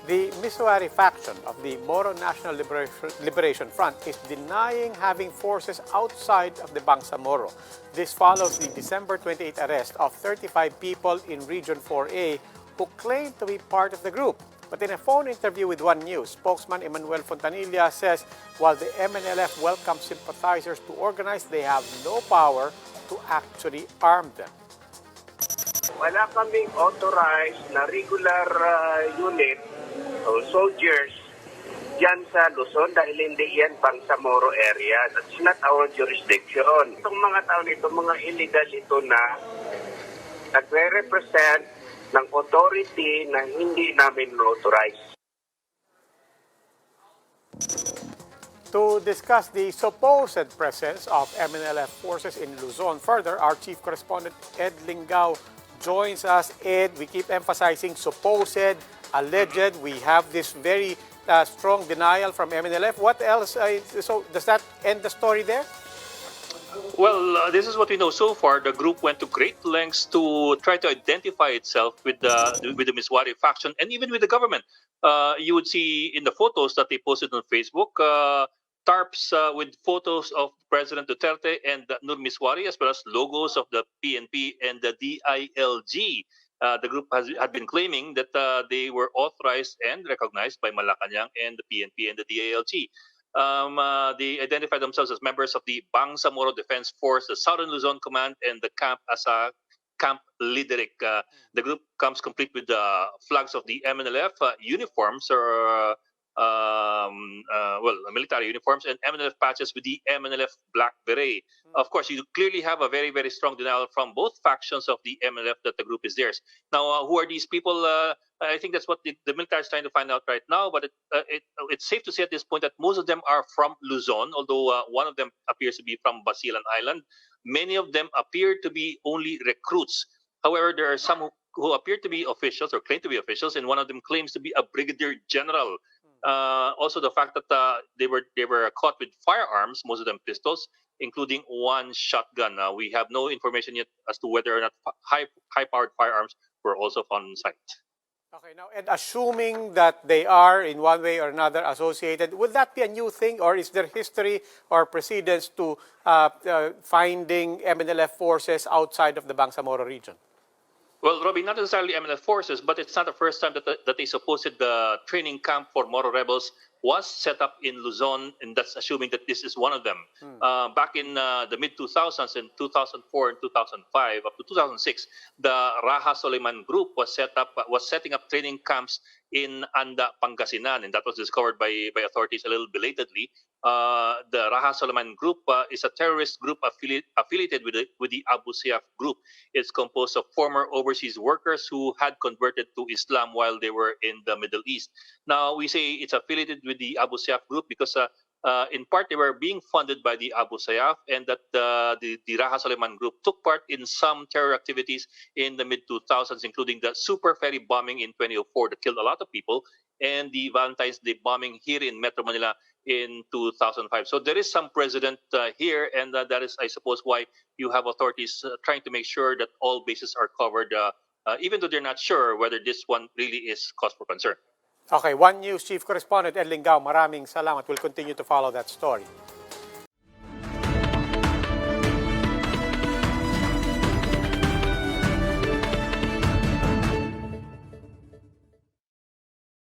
The Misuari faction of the Moro National Liberation Front is denying having forces outside of the Bangsamoro. This follows the December 28 arrest of 35 people in Region 4A who claim to be part of the group. But in a phone interview with One News, spokesman Emmanuel Fontanilla says while the MNLF welcomes sympathizers to organize, they have no power to actually arm them. Wala kaming authorized na regular unit o soldiers dyan sa Luzon dahil hindi yan Bangsamoro area. That's not our jurisdiction. Itong mga tao nito, mga illegal ito na nagre-represent ng authority na hindi namin authorized. To discuss the supposed presence of MNLF forces in Luzon further, our chief correspondent Ed Lingao joins us. Ed, we keep emphasizing supposed, alleged. We have this very strong denial from MNLF. What else? So does that end the story there? Well, this is what we know so far. The group went to great lengths to try to identify itself with the Misuari faction and even with the government. You would see in the photos that they posted on Facebook, tarps with photos of President Duterte and Nur Misuari, as well as logos of the PNP and the DILG. The group had been claiming that they were authorized and recognized by Malacanang and the PNP and the DILG. They identified themselves as members of the Bangsamoro Defense Force, the Southern Luzon Command, and the Camp Asa Camp Lideric. The group comes complete with the flags of the MNLF, uniforms or military uniforms, and MNLF patches with the MNLF black beret. Of course, you clearly have a very, very strong denial from both factions of the MNLF that the group is theirs. Now, who are these people? I think that's what the military is trying to find out right now, but it's safe to say at this point that most of them are from Luzon, although one of them appears to be from Basilan Island. Many of them appear to be only recruits. However, there are some who appear to be officials or claim to be officials, and one of them claims to be a brigadier general. Also, the fact that they were caught with firearms, most of them pistols, including one shotgun. We have no information yet as to whether or not high-powered firearms were also found on site. Okay, now, and assuming that they are in one way or another associated, would that be a new thing, or is there history or precedence to finding MNLF forces outside of the Bangsamoro region? Well, Robbie, not necessarily MNLF forces, but it's not the first time that they supposed the training camp for Moro rebels was set up in Luzon, and that's assuming that this is one of them. Back in the mid-2000s, in 2004 and 2005, up to 2006, the Raha Soliman group was setting up training camps in Anda, Pangasinan, and that was discovered by authorities a little belatedly. The Raha Soliman group is a terrorist group affiliated with the Abu Sayyaf group. It's composed of former overseas workers who had converted to Islam while they were in the Middle East. Now, we say it's affiliated with the Abu Sayyaf group because in part they were being funded by the Abu Sayyaf, and that the Raha Soliman group took part in some terror activities in the mid-2000s, including the Super Ferry bombing in 2004 that killed a lot of people, and the Valentine's Day bombing here in Metro Manila in 2005. So there is some precedent here, and that is, I suppose, why you have authorities trying to make sure that all bases are covered, even though they're not sure whether this one really is cause for concern. Okay, One News Chief Correspondent Ed Lingao, maraming salamat. We'll continue to follow that story.